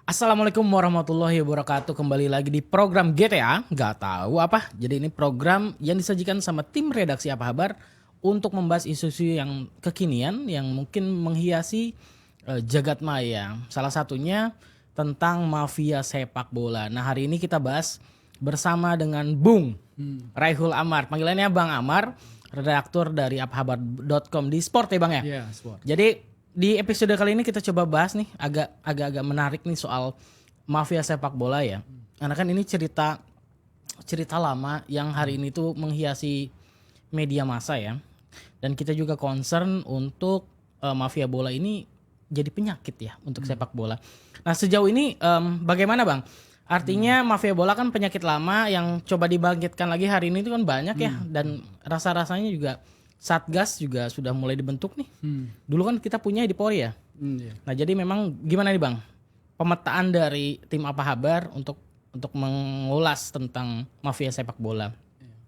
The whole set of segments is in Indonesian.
Assalamualaikum warahmatullahi wabarakatuh. Kembali lagi di program GTA. Gak tahu apa. Jadi ini program yang disajikan sama tim redaksi Apa Kabar untuk membahas isu-isu yang kekinian yang mungkin menghiasi jagat maya. Salah satunya tentang mafia sepak bola. Nah hari ini kita bahas bersama dengan Bung Raihul Amar. Panggilannya Bang Amar, redaktur dari apakabar.com di sport ya Bang ya? Iya, sport. Jadi di episode kali ini kita coba bahas nih agak menarik nih soal mafia sepak bola ya. Karena kan ini cerita lama yang hari ini tuh menghiasi media massa ya. Dan kita juga concern untuk mafia bola ini jadi penyakit ya untuk sepak bola. Nah sejauh ini bagaimana Bang? Artinya mafia bola kan penyakit lama yang coba dibangkitkan lagi hari ini itu kan banyak ya. Dan rasa-rasanya juga Satgas juga sudah mulai dibentuk nih. Dulu kan kita punya di Polri ya. Iya. Nah jadi memang gimana nih Bang? Pemetaan dari tim Apa Kabar untuk mengulas tentang mafia sepak bola.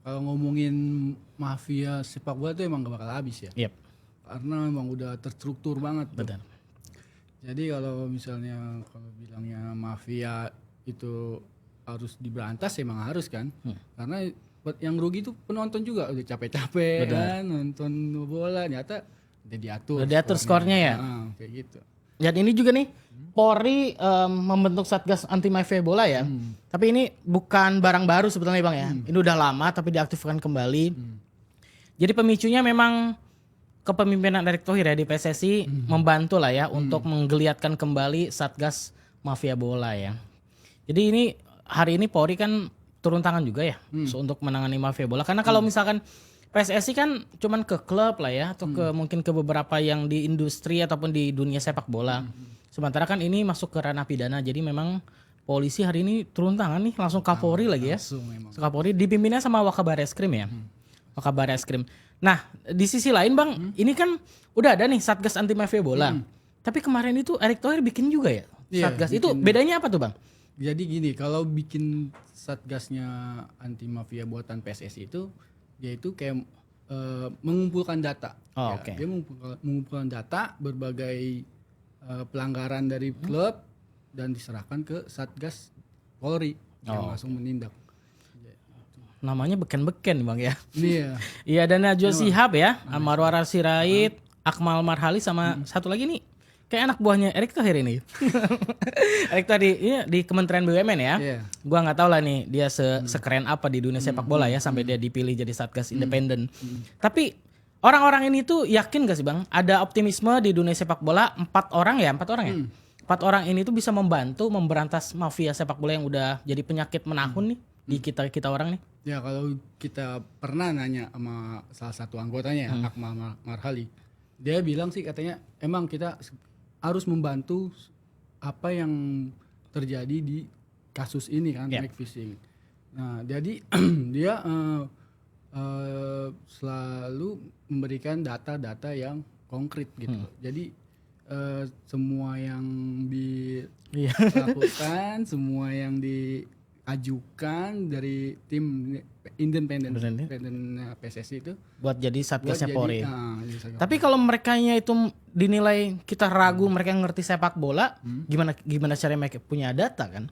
Kalau ngomongin mafia sepak bola itu emang gak bakal habis ya. Yep, Karena emang udah terstruktur banget tuh. benar. Jadi kalau misalnya bilangnya mafia itu harus diberantas emang harus kan. Karena yang rugi itu penonton juga udah capek-capek kan nonton bola ternyata udah diatur Skornya ya. Kayak gitu. Dan ini juga nih Polri membentuk Satgas anti mafia bola ya. Tapi ini bukan barang baru sebetulnya Bang ya. Ini udah lama tapi diaktifkan kembali. Jadi pemicunya memang kepemimpinan Erick Thohir ya di PSSI membantu lah ya untuk menggeliatkan kembali Satgas mafia bola ya. Jadi ini hari ini Polri kan turun tangan juga ya untuk menangani mafia bola. Karena kalau misalkan PSSI kan cuman ke klub lah ya atau mungkin ke beberapa yang di industri ataupun di dunia sepak bola. Sementara kan ini masuk ke ranah pidana. Jadi memang polisi hari ini turun tangan nih langsung Kapolri lagi ya. Kapolri dipimpinnya sama Wakabareskrim ya. Wakabareskrim. Nah, di sisi lain Bang, ini kan udah ada nih Satgas anti mafia bola. Tapi kemarin itu Erick Thohir bikin juga ya Satgas. Iya, Itu bedanya apa tuh Bang? Jadi gini, kalau bikin satgasnya anti mafia buatan PSSI itu, dia itu kayak mengumpulkan data. Oh, oke. Dia mengumpulkan data berbagai pelanggaran dari klub dan diserahkan ke Satgas Polri yang langsung menindak. Namanya beken-beken Bang ya. Iya. Iya dan Najwa Shihab ya, Marwara Sirait, Akmal Marhali sama satu lagi nih. Kayak anak buahnya Erick Thohir ini. Erick tadi di Kementerian BUMN ya. Iya. Gua nggak tahu lah nih dia sekeren apa di dunia sepak bola ya sampai dia dipilih jadi Satgas independen. Tapi orang-orang ini tuh yakin gak sih Bang ada optimisme di dunia sepak bola 4 orang ya? 4 orang ini tuh bisa membantu memberantas mafia sepak bola yang udah jadi penyakit menahun nih di kita orang nih. Ya kalau kita pernah nanya sama salah satu anggotanya Akmal Marhali, dia bilang sih katanya emang kita harus membantu apa yang terjadi di kasus ini kan, match fixing. Nah jadi dia selalu memberikan data-data yang konkret gitu. Jadi semua yang dilakukan, semua yang diajukan dari tim independen PSSI itu Buat jadi Satgasnya Polri. jadi Satgas Tapi kalau merekanya itu dinilai kita ragu mereka ngerti sepak bola, gimana cara mereka punya data kan?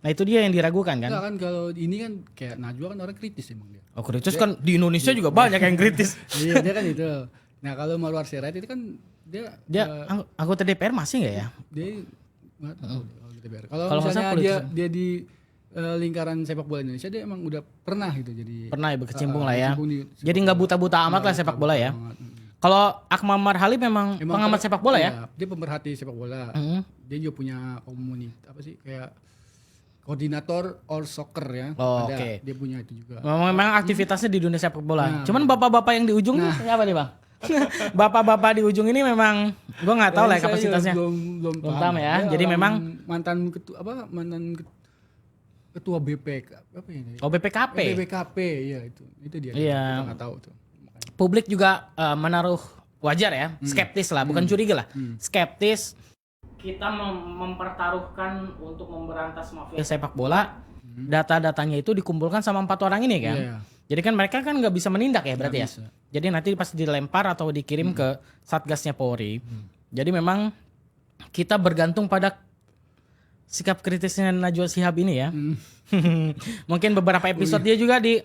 Nah itu dia yang diragukan kan? Enggak kan kalau ini kan kayak Najwa kan orang kritis emang dia. Oh kritis kan di Indonesia juga banyak yang kritis. Iya dia kan itu. Nah kalau Marwar Sirait itu kan dia Anggota DPR masih nggak ya? dia nggak tahu deh kalau DPR. Kalau Kalau misalnya masa dia di lingkaran sepak bola Indonesia dia emang udah pernah gitu jadi Pernah ya berkecimpung lah ya. berkecimpung di Jadi nggak buta-buta amat lah sepak bola ya. Kalau Akmal Marhali memang pengamat sepak bola ya? Dia pemerhati sepak bola. Dia juga punya komunitas apa sih kayak koordinator all soccer ya. Oh, ada. oke. Dia punya itu juga. Memang aktivitasnya di dunia sepak bola. Cuman bapak-bapak yang di ujung nih siapa nih bang? Bapak-bapak di ujung ini memang gue nggak tahu lah ya kapasitasnya. Belum paham ya. Dia jadi memang mantan ketua BPK apa ini? BPKP. BPKP ya itu dia. Iya. Kita nggak tahu tuh. Publik juga menaruh wajar ya, skeptis lah, bukan curiga lah, skeptis. Kita mempertaruhkan untuk memberantas mafia sepak bola, data-datanya itu dikumpulkan sama 4 orang ini kan. Iya. Jadi kan mereka kan nggak bisa menindak ya berarti Nggak ya. bisa. Jadi nanti pasti dilempar atau dikirim ke Satgasnya Polri. Jadi memang kita bergantung pada sikap kritisnya Najwa Shihab ini ya. Mungkin beberapa episode dia juga di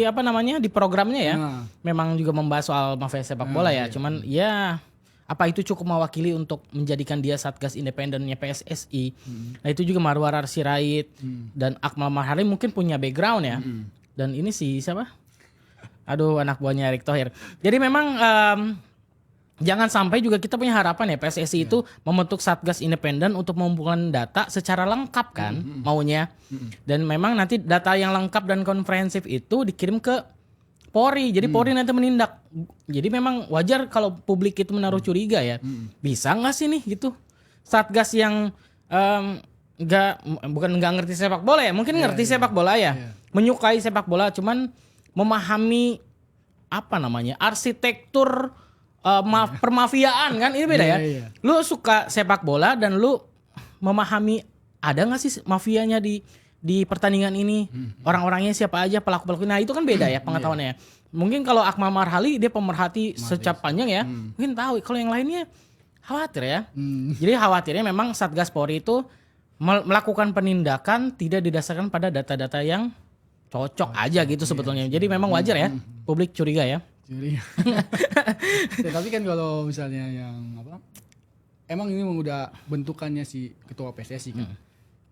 apa namanya di programnya ya. Memang juga membahas soal mafia sepak bola ya. Cuman ya apa itu cukup mewakili untuk menjadikan dia satgas independennya PSSI. Nah itu juga Marwar Sirait dan Akmal Marhali mungkin punya background ya. Dan ini siapa? Aduh anak buahnya Erick Thohir. Jadi memang jangan sampai juga kita punya harapan ya PSSI itu membentuk satgas independen untuk mengumpulkan data secara lengkap kan maunya. Dan memang nanti data yang lengkap dan komprehensif itu dikirim ke Polri. Jadi Polri nanti menindak. Jadi memang wajar kalau publik itu menaruh curiga ya. Bisa nggak sih nih gitu satgas yang bukan nggak ngerti sepak bola ya, mungkin ngerti sepak bola ya, menyukai sepak bola, cuman memahami apa namanya arsitektur permafiaan kan ini beda ya. Lu suka sepak bola dan lu memahami ada nggak sih mafianya di pertandingan ini, orang-orangnya siapa aja, pelaku-pelaku. Nah itu kan beda ya pengetahuannya. Mungkin kalau Akmal Marhali dia pemerhati secap panjang ya, mungkin tahu. Kalau yang lainnya khawatir ya. Jadi khawatirnya memang Satgas Polri itu melakukan penindakan tidak didasarkan pada data-data yang cocok aja gitu sebetulnya. Jadi memang wajar ya publik curiga ya. Ya, tapi kan kalau misalnya yang apa, emang ini udah bentukannya si ketua PSSI kan.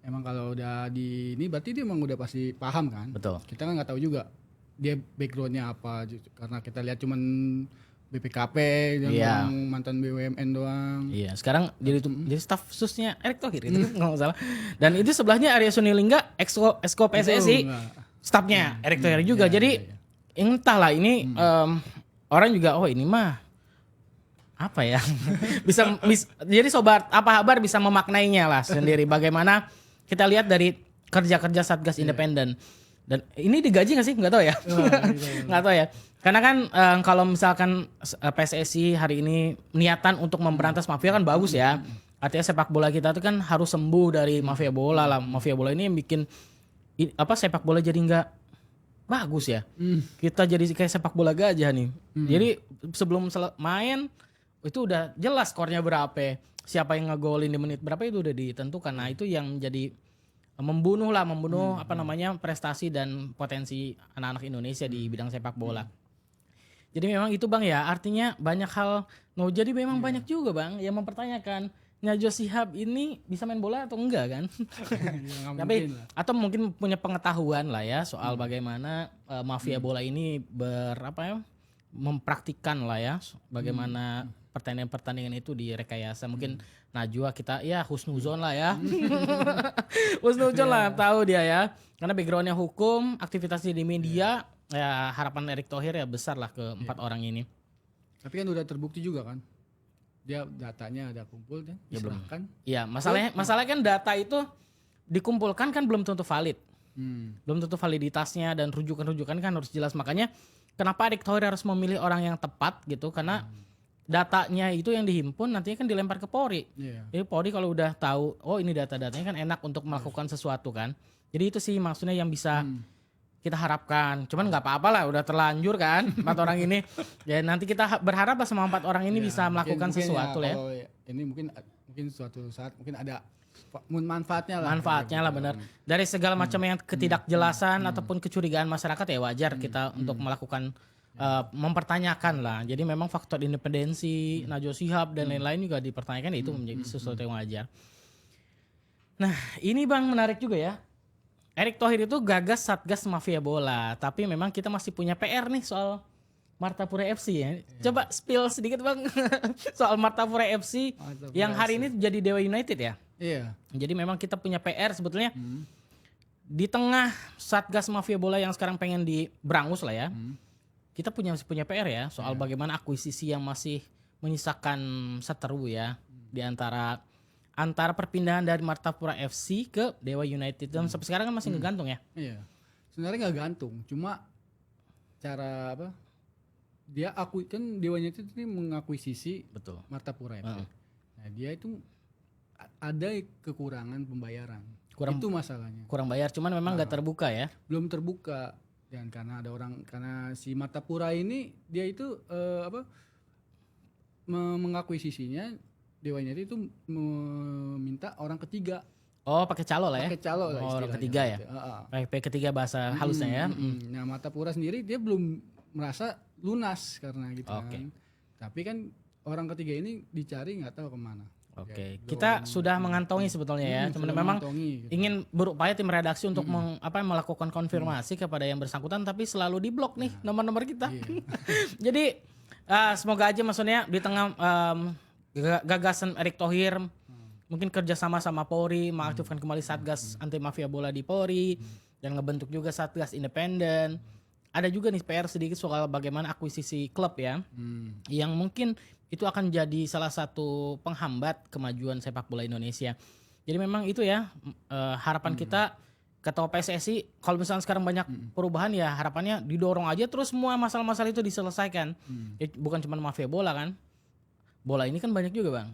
Emang kalau udah di ini berarti dia emang udah pasti paham kan. Betul. Kita kan nggak tahu juga dia backgroundnya apa, karena kita lihat cuman BPKP yang mantan BUMN doang. Iya, sekarang jadi staf khususnya Erick Thohir itu kalau nggak salah. Dan itu sebelahnya Arya Sunilingga exco PSSI, stafnya Erick Thohir juga. Jadi entahlah ini orang juga ini mah apa ya bisa jadi sobat apa kabar bisa memaknainya lah sendiri bagaimana kita lihat dari kerja-kerja Satgas Independen. Dan ini digaji nggak sih? Nggak tahu ya. Nggak tahu ya. Karena kan kalau misalkan PSSI hari ini niatan untuk memberantas mafia kan bagus ya. Artinya sepak bola kita tuh kan harus sembuh dari mafia bola lah. Mafia bola ini yang bikin sepak bola jadi nggak bagus ya. Kita jadi kayak sepak bola gajah nih. Jadi sebelum main itu udah jelas skornya berapa. Siapa yang ngegolin di menit berapa itu udah ditentukan. Nah itu yang menjadi membunuh apa namanya prestasi dan potensi anak-anak Indonesia di bidang sepak bola. Jadi memang itu Bang ya, artinya banyak hal. No, jadi memang banyak juga Bang yang mempertanyakan Najwa Shihab ini bisa main bola atau enggak kan? Tapi atau mungkin punya pengetahuan lah ya soal bagaimana mafia bola ini mempraktikkan lah ya bagaimana pertandingan-pertandingan itu direkayasa. Mungkin Najwa kita ya husnuzon lah ya. Husnuzon lah tahu dia ya. Karena backgroundnya hukum, aktivitasnya di media, ya harapan Erick Thohir ya besar lah ke 4 orang ini. Tapi kan udah terbukti juga kan. Dia datanya ada kumpul dan diserahkan. Iya, masalahnya kan data itu dikumpulkan kan belum tentu valid. Belum tentu validitasnya dan rujukan-rujukan kan harus jelas. Makanya kenapa Erick Thohir harus memilih orang yang tepat gitu, karena datanya itu yang dihimpun nantinya kan dilempar ke Polri. Jadi Polri kalau udah tahu, oh ini data-datanya kan enak untuk melakukan sesuatu kan. Jadi itu sih maksudnya yang bisa kita harapkan. Cuman nggak apa-apa lah, udah terlanjur kan 4 orang ini. Ya nanti kita berharap lah sama 4 orang ini bisa melakukan sesuatu lah ya. Ini mungkin suatu saat mungkin ada manfaatnya lah. Manfaatnya lah benar. Dari segala macam yang ketidakjelasan ataupun kecurigaan masyarakat ya wajar kita untuk melakukan mempertanyakan lah. Jadi memang faktor independensi Najwa Shihab dan lain-lain juga dipertanyakan, itu menjadi sesuatu yang wajar. Nah ini Bang menarik juga ya. Erick Thohir itu gagas Satgas Mafia Bola, tapi memang kita masih punya PR nih soal Martapura FC ya. Coba spill sedikit Bang soal Martapura FC yang hari ini jadi Dewa United ya. Iya. Jadi memang kita punya PR sebetulnya di tengah Satgas Mafia Bola yang sekarang pengen diberangus lah ya. Kita punya PR ya soal bagaimana akuisisi yang masih menyisakan seteru ya di antara perpindahan dari Martapura FC ke Dewa United dan sampai sekarang kan masih ngegantung ya. Iya. Sebenarnya nggak gantung, cuma cara apa? Dia kan Dewa United ini mengakuisisi Martapura FC. Nah, dia itu ada kekurangan pembayaran. Itu masalahnya. Kurang bayar, cuman memang nggak terbuka ya. Belum terbuka. Dan karena si Martapura ini dia itu mengakuisisinya, Dewa United itu meminta orang ketiga Oh, pakai calo lah ya. Pakai calo lah Oh, orang istilahnya ketiga ya. gitu. Pakai ketiga bahasa halusnya ya. Nah, Martapura sendiri dia belum merasa lunas karena gitu kan. Tapi kan orang ketiga ini dicari nggak tahu kemana. Oke, kita sudah mengantongi sebetulnya ya. Cuman sudah memang mengantongi, gitu. ingin berupaya tim redaksi untuk melakukan konfirmasi kepada yang bersangkutan, tapi selalu diblok nih nomor-nomor kita. Jadi semoga aja maksudnya di tengah gagasan Erick Thohir, mungkin kerjasama sama Polri, mengaktifkan kembali Satgas Anti Mafia Bola di Polri, dan ngebentuk juga Satgas Independen. Ada juga nih PR sedikit soal bagaimana akuisisi klub ya, yang mungkin itu akan jadi salah satu penghambat kemajuan sepak bola Indonesia. Jadi memang itu ya harapan kita ketua PSSI, kalau misalnya sekarang banyak perubahan ya harapannya didorong aja terus semua masalah-masalah itu diselesaikan. Ya, bukan cuma mafia bola kan. Bola ini kan banyak juga Bang.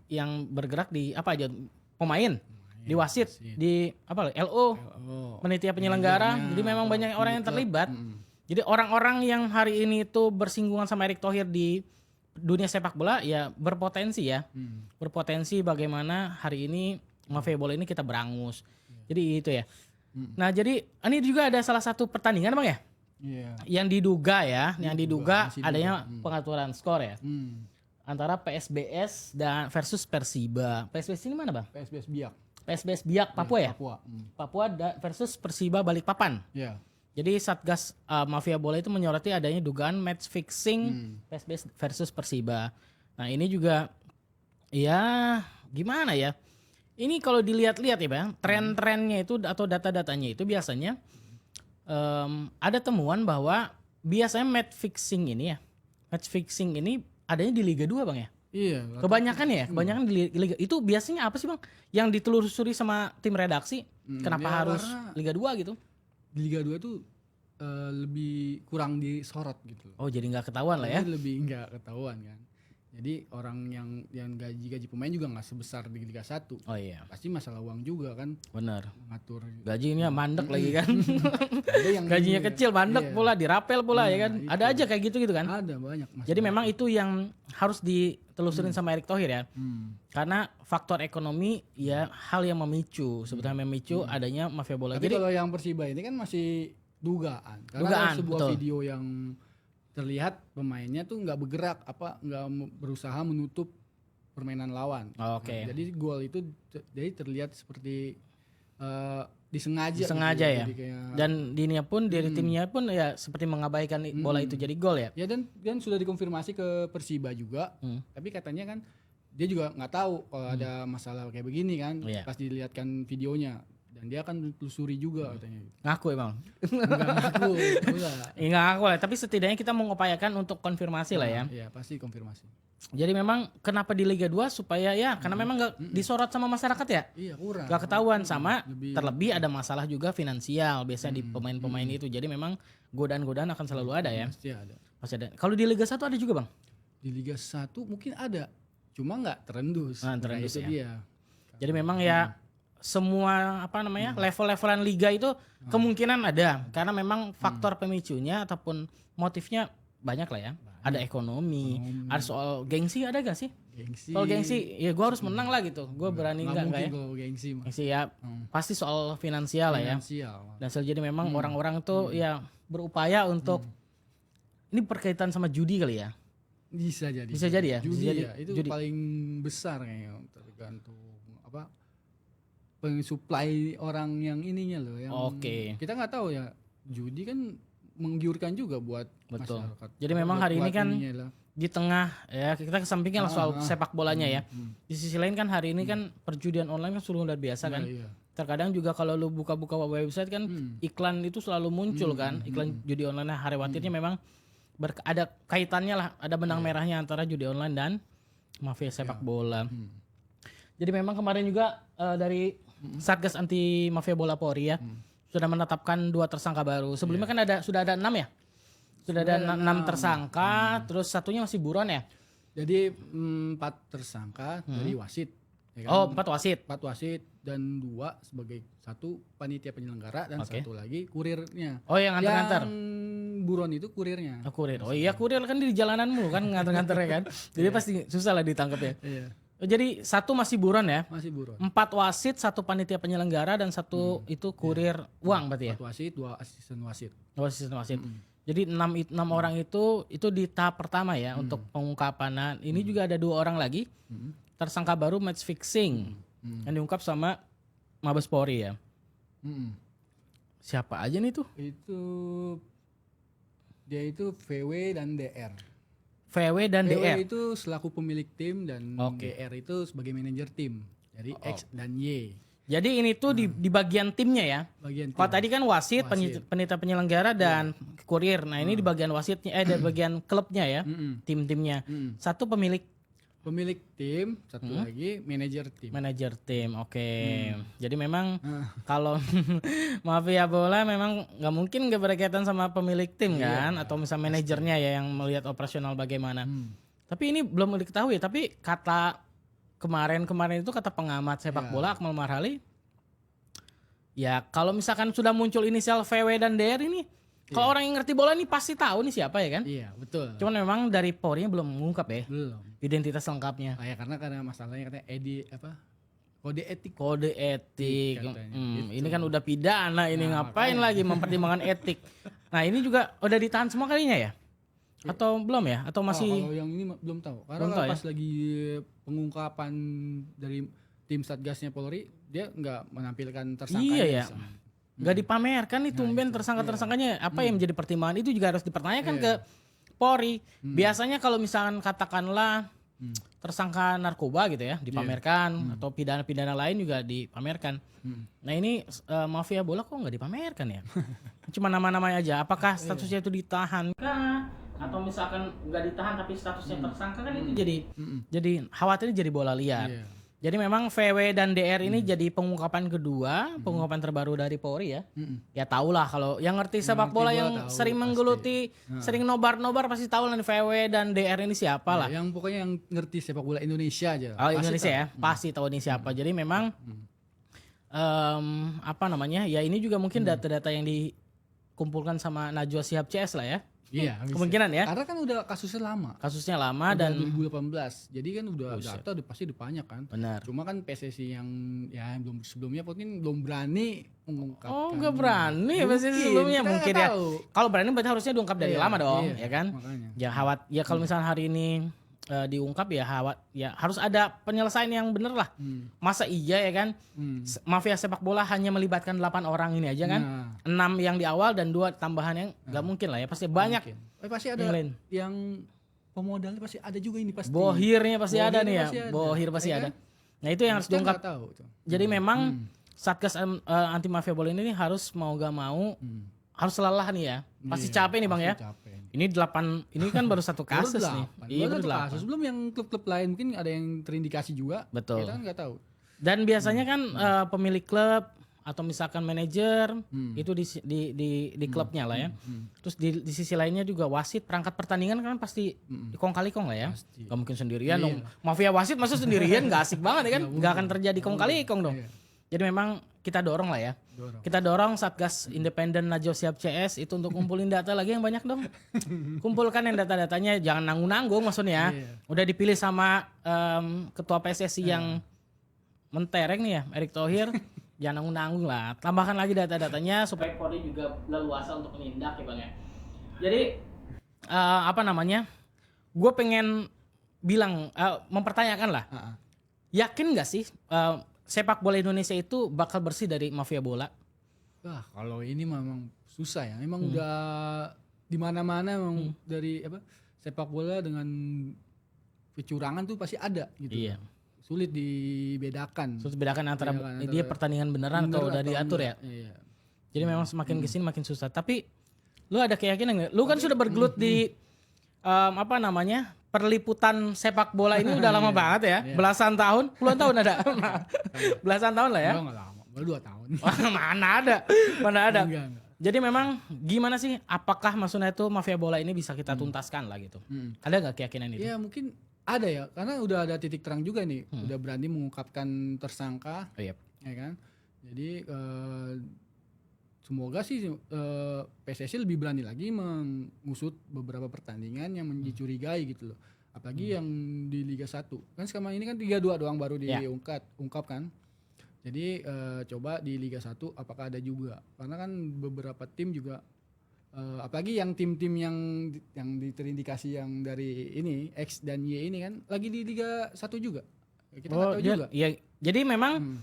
Yang bergerak di apa aja pemain, di wasit, di apa LO, panitia penyelenggara. Jadi memang banyak orang yang terlibat. Jadi orang-orang yang hari ini itu bersinggungan sama Erick Thohir di dunia sepak bola ya berpotensi ya. Berpotensi bagaimana hari ini mafia bola ini kita berangus. Jadi itu ya. Nah, jadi ini juga ada salah satu pertandingan Bang ya? Iya. Yang diduga adanya pengaturan skor ya. Antara PSBS dan versus Persiba. PSBS ini mana Bang? PSBS Biak. PSBS Biak Papua ya? Papua versus Persiba Balikpapan. Iya. Jadi Satgas Mafia Bola itu menyoroti adanya dugaan match fixing PSBS versus Persiba. Nah ini juga ya gimana ya? Ini kalau dilihat-lihat ya Bang, tren-trennya itu atau data-datanya itu biasanya ada temuan bahwa biasanya match fixing ini adanya di Liga 2 Bang ya? Iya. Kebanyakan di Liga. Itu biasanya apa sih Bang? Yang ditelusuri sama tim redaksi, kenapa harus Liga 2 gitu? Di Liga 2 tuh lebih kurang disorot gitu. Oh jadi nggak ketahuan lah ya? Jadi lebih nggak ketahuan kan. Jadi orang yang gaji pemain juga nggak sebesar di Liga 1. Oh iya. Pasti masalah uang juga kan. Benar. Mengatur. Gajinya mandek lagi kan. Ada yang gajinya kecil mandek pula, dirapel pula ya kan. itu. Ada aja kayak gitu kan. Ada banyak. Jadi memang itu yang harus ditelusurin sama Erick Thohir ya. Karena faktor ekonomi ya hal yang memicu, sebetulnya memicu adanya mafia bola. Tapi Jadi kalau yang Persiba ini kan masih dugaan. Karena dugaan, ada sebuah betul. video yang terlihat pemainnya tuh nggak bergerak, nggak berusaha menutup permainan lawan. Oke. Nah, jadi gol itu jadi terlihat seperti disengaja. Sengaja gitu. ya. Jadi kayak, Dan dirinya pun dari timnya pun ya seperti mengabaikan bola itu jadi gol ya. ya dan sudah dikonfirmasi ke Persiba juga. Tapi katanya kan dia juga nggak tahu kalau ada masalah kayak begini kan. Iya. Pas dilihatkan videonya. Dan dia akan telusuri juga katanya. Ngaku emang. Enggak ngaku. Enggak ngaku lah, tapi setidaknya kita mengupayakan untuk konfirmasi lah ya. Iya, pasti konfirmasi. Jadi memang kenapa di Liga 2 supaya ya karena memang nggak disorot sama masyarakat ya. Iya, kurang. Gak ketahuan sama terlebih ada masalah juga finansial biasanya di pemain-pemain itu. Jadi memang godaan-godaan akan selalu ada ya. Pasti ada. Pasti ada. Kalau di Liga 1 ada juga Bang? Di Liga 1 mungkin ada. Cuma nggak terendus. Terendus itu ya. dia. Jadi memang ya semua level-levelan liga itu kemungkinan ada karena memang faktor pemicunya ataupun motifnya banyak lah ya. Ada ekonomi, ada soal gengsi ada gak sih? Gengsi. Kalau gengsi ya gue harus menang lah gitu. Gue berani enggak ya? Kalau gengsi mah. Gengsi ya pasti soal finansial lah ya. Finansial. Dan jadi memang orang-orang tuh ya berupaya untuk ini berkaitan sama judi kali ya. Bisa jadi. Bisa jadi ya? Judi Bisa jadi. ya. Itu Judi. paling besar kayaknya tergantung pensuplai orang yang ininya loh yang Oke. kita nggak tahu ya. Judi kan menggiurkan juga buat Betul. masyarakat. Jadi memang hari ini kan ininya lah. di tengah ya kita kesampingkan lah soal sepak bolanya ya. Di sisi lain kan hari ini kan perjudian online kan sudah luar biasa kan. Iya. Terkadang juga kalau lu buka-buka website kan iklan itu selalu muncul kan. Iklan judi online khawatirnya memang ada kaitannya lah, ada benang merahnya antara judi online dan mafia sepak bola. Jadi memang kemarin juga dari Satgas Anti Mafia Bola Polri ya sudah menetapkan 2 tersangka baru. Sebelumnya kan sudah ada 6 ya. Sudah ada 6 tersangka, terus satunya masih buron ya. Jadi 4 tersangka dari wasit. Ya kan? Oh, 4 wasit. 4 wasit dan 2 sebagai satu panitia penyelenggara dan satu lagi kurirnya. Oh, yang nganter-nganter. Yang buron itu kurirnya. Kurir. Oh iya, kurir kan di jalanan mulu kan nganter-nganternya kan. Jadi pasti susah lah ditangkap ya. Iya. Jadi satu masih buron ya. Masih buron. 4 wasit, 1 panitia penyelenggara dan 1 itu kurir uang berarti ya. 4 wasit, 2 asisten wasit. Wasit wasit. Jadi 6 orang itu di tahap pertama ya untuk pengungkapan. Nah, ini juga ada 2 orang lagi tersangka baru match fixing yang diungkap sama Mabes Polri ya. Siapa aja nih tuh? Dia itu VW dan DR. VW dan VW DR. itu selaku pemilik tim dan DR itu sebagai manajer tim. Jadi X dan Y. Jadi ini tuh di bagian timnya ya. Bagian tim. Kalau tadi kan wasit, panitia penyelenggara dan kurir. Nah, ini di bagian wasitnya di bagian klubnya ya. Tim-timnya. Satu pemilik tim, satu lagi manajer tim. Manajer tim, oke. Jadi memang kalau mafia bola memang nggak mungkin nggak berkaitan sama pemilik tim kan, atau misalnya manajernya ya yang melihat operasional bagaimana. Tapi ini belum diketahui. Tapi kata kemarin itu kata pengamat sepak bola Akmal Marhali, ya kalau misalkan sudah muncul inisial VW dan DR ini, kalau orang yang ngerti bola ini pasti tahu nih siapa ya kan? Iya, betul. Cuman memang dari Polri belum mengungkap ya. Belum. Identitas lengkapnya. Ya karena masalahnya katanya kode etik. Kode etik. Katanya, Ini kan udah pidana ini ngapain lagi mempertimbangkan etik. Nah, ini juga udah ditahan semua kalinya ya? Atau belum ya? Atau masih Kalau yang ini belum tahu. Karena Belum tahu pas lagi pengungkapan dari tim Satgasnya Polri, dia nggak menampilkan tersangkanya. Iya ya. Nggak dipamerkan nih tumben tersangka-tersangkanya. Apa yang menjadi pertimbangan itu juga harus dipertanyakan ke Polri. Biasanya kalau misalkan katakanlah tersangka narkoba gitu ya dipamerkan atau pidana-pidana lain juga dipamerkan. Nah ini mafia bola kok nggak dipamerkan ya? Cuma nama-namanya aja. Apakah statusnya itu ditahan kah? Atau misalkan nggak ditahan tapi statusnya tersangka kan itu jadi khawatirnya jadi bola liar. Jadi memang VW dan DR ini jadi pengungkapan kedua, pengungkapan terbaru dari Polri ya. Ya tahulah kalau yang ngerti sepak bola yang sering menggeluti, sering nobar-nobar pasti tahu lah nih VW dan DR ini siapa lah. Yang pokoknya yang ngerti sepak bola Indonesia aja. Oh Indonesia ya, pasti tahu ini siapa. Jadi memang apa namanya? Ya ini juga mungkin data-data yang dikumpulkan sama Najwa Shihab CS lah ya. Iya, kemungkinan ya. Karena kan udah kasusnya lama. Kasusnya lama dan 2018. Jadi kan udah data udah pasti banyak kan. Benar. Cuma kan PSSI yang belum sebelumnya mungkin belum berani mengungkapkan. Oh, enggak berani PSSI sebelumnya mungkin ya. Kalau berani berarti harusnya diungkap dari lama dong, ya kan? Makanya. Ya kalau misalnya hari ini diungkap ya harus ada penyelesaian yang bener lah. Masa iya ya kan? Mafia sepak bola hanya melibatkan 8 orang ini aja kan? 6 yang di awal dan 2 tambahan yang nggak mungkin lah ya. Pasti banyak. Pasti ada yang pemodalnya pasti ada juga ini pasti. Bohirnya pasti ada nih ya. Bohir pasti ada. Nah itu yang harus diungkap. Jadi memang Satgas anti mafia bola ini harus mau gak mau harus lelah nih ya. Pasti capek nih Bang ya. Ini 8, ini kan baru satu kasus nih. Iya baru 8. Kasus. Belum yang klub-klub lain mungkin ada yang terindikasi juga. Betul. Kita kan nggak tahu. Dan biasanya kan pemilik klub atau misalkan manajer itu di klubnya lah ya. Terus di sisi lainnya juga wasit perangkat pertandingan kan pasti kong kali kong lah ya. Pasti. Gak mungkin sendirian dong. Mafia wasit masa sendirian gak asik banget ya kan. Gak akan terjadi kong kali kong dong. Jadi memang kita dorong lah ya. Kita dorong Satgas Independen Najwa Shihab CS itu untuk kumpulin data lagi yang banyak dong. Kumpulkan yang data-datanya, jangan nanggung-nanggung maksudnya. Udah dipilih sama ketua PSSI yang mentereng nih ya, Erick Thohir. Jangan nanggung-nanggung lah. Tambahkan lagi data-datanya supaya Polri juga leluasa untuk menindak ya Bang ya. Jadi apa namanya? Gue pengen bilang mempertanyakan lah. Yakin gak sih sepak bola Indonesia itu bakal bersih dari mafia bola? Wah, kalau ini memang susah ya. Memang udah di mana-mana memang dari sepak bola dengan kecurangan tuh pasti ada gitu. Iya. Sulit dibedakan. Sulit dibedakan antara dia pertandingan beneran atau udah diatur ya. Iya. Jadi memang semakin kesini makin susah. Tapi lu ada keyakinan nggak? Lu kan sudah bergelut di perliputan sepak bola ini udah lama banget ya. Belasan tahun, puluhan tahun ada. Belasan tahun lah ya. Enggak lama, baru 2 tahun. Mana ada. Enggak. Jadi memang gimana sih, apakah maksudnya itu mafia bola ini bisa kita tuntaskan lah gitu? Ada nggak keyakinan itu? Ya mungkin ada ya, karena udah ada titik terang juga nih. Udah berani mengungkapkan tersangka. Ya kan? Jadi semoga sih PSSI lebih berani lagi mengusut beberapa pertandingan yang dicurigai gitu loh. Apalagi yang di Liga 1. Kan sekarang ini kan 3-2 doang baru diungkap kan. Jadi coba di Liga 1 apakah ada juga. Karena kan beberapa tim juga apalagi yang tim-tim yang terindikasi yang dari ini X dan Y ini kan lagi di Liga 1 juga. Kita nggak tahu juga. Ya, jadi memang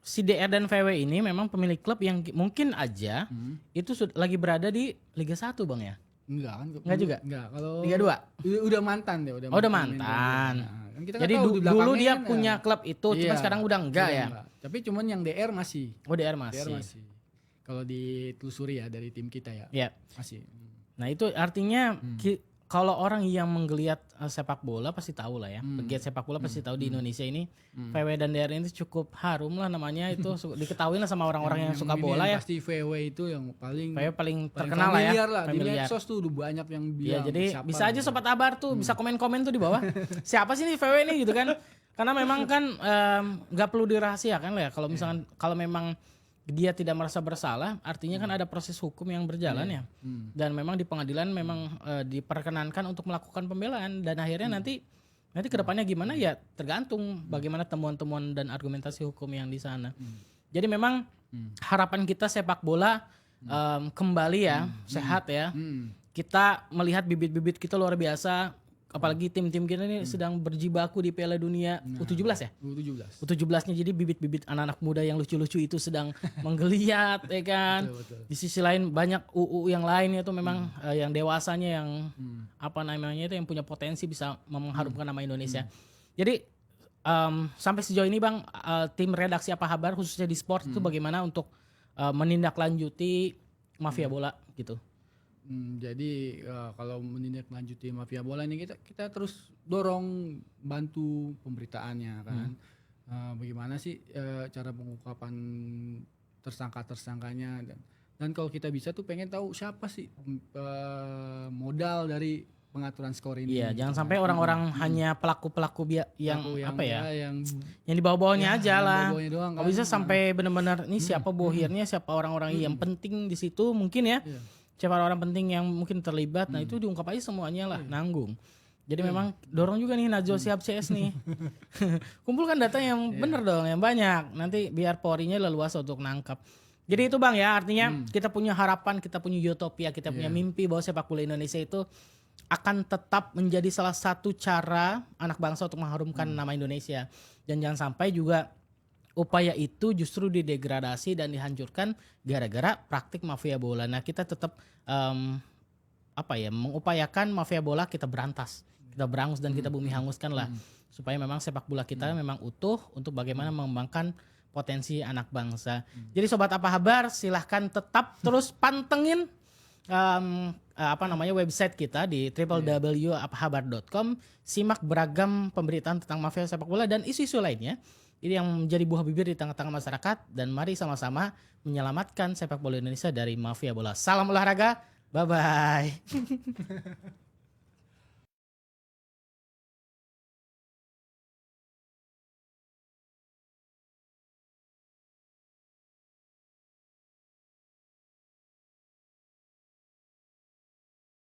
si DR dan VW ini memang pemilik klub yang mungkin aja itu lagi berada di Liga 1 Bang ya. Enggak kan? Enggak juga? Enggak. Kalau Liga 2. Udah mantan deh, udah. Oh, udah mantan. Nah, kan kita Jadi nggak tahu di dulu belakangnya dia kan, punya klub itu, cuma iya, sekarang udah enggak ya. enggak. Tapi cuman yang DR masih. Oh, DR masih. DR masih. Kalau ditelusuri ya dari tim kita ya. Ya. Masih. Nah, itu artinya kalau orang yang menggeliat sepak bola pasti tahu lah ya. Pegiat sepak bola pasti tahu di Indonesia ini VW dan DR ini cukup harum lah namanya itu diketahui lah sama orang-orang yang suka bola ya. Pasti VW itu yang VW paling terkenal lah ya. Di medsos tuh udah banyak yang Iya, bilang. jadi bisa aja Sobat Abar tuh bisa komen-komen tuh di bawah. Siapa sih nih VW ini gitu kan? Karena memang kan nggak perlu dirahasiakan lah ya. Kalau misalkan kalau memang dia tidak merasa bersalah, artinya kan ada proses hukum yang berjalan ya. Dan memang di pengadilan memang diperkenankan untuk melakukan pembelaan dan akhirnya nanti kedepannya gimana ya tergantung bagaimana temuan-temuan dan argumentasi hukum yang di sana. Jadi memang harapan kita sepak bola kembali ya sehat ya. Kita melihat bibit-bibit kita luar biasa. Apalagi tim-tim kita ini sedang berjibaku di Piala Dunia U17 ya? U17. U17-nya jadi bibit-bibit anak-anak muda yang lucu-lucu itu sedang menggeliat ya kan. Betul. Di sisi lain banyak UU yang lainnya itu memang yang dewasanya yang apa namanya itu yang punya potensi bisa mengharumkan nama Indonesia. Jadi sampai sejauh ini Bang tim redaksi Apa Kabar khususnya di sport itu bagaimana untuk menindaklanjuti mafia bola gitu. Jadi kalau menindaklanjuti mafia bola ini kita terus dorong bantu pemberitaannya kan. Bagaimana sih cara pengungkapan tersangkanya dan kalau kita bisa tuh pengen tahu siapa sih modal dari pengaturan skor ini. Iya, jangan sampai orang-orang hanya pelaku-pelaku yang apa ya? Yang di bawah-bawahnya aja lah. bawah-bawahnya doang Kalau kan. bisa sampai benar-benar ini siapa bohirnya, siapa orang-orang yang penting di situ mungkin ya. Siapa orang penting yang mungkin terlibat, nah itu diungkap aja semuanya lah, nanggung. Jadi memang dorong juga nih Najwa Shihab CS nih. Kumpulkan data yang bener dong, yang banyak. Nanti biar Polri-nya leluasa untuk nangkap. Jadi itu Bang ya, artinya kita punya harapan, kita punya utopia, kita punya mimpi bahwa sepak bola Indonesia itu akan tetap menjadi salah satu cara anak bangsa untuk mengharumkan nama Indonesia. Dan jangan sampai juga upaya itu justru didegradasi dan dihancurkan gara-gara praktik mafia bola. Nah kita tetap mengupayakan mafia bola kita berantas, kita berangus dan kita bumi hanguskan lah, supaya memang sepak bola kita memang utuh untuk bagaimana mengembangkan potensi anak bangsa. Jadi Sobat Apa Kabar silahkan tetap terus pantengin website kita di www.apahabar.com. Simak beragam pemberitaan tentang mafia sepak bola dan isu-isu lainnya. Ini yang menjadi buah bibir di tengah-tengah masyarakat dan mari sama-sama menyelamatkan sepak bola Indonesia dari mafia bola. Salam olahraga, bye-bye.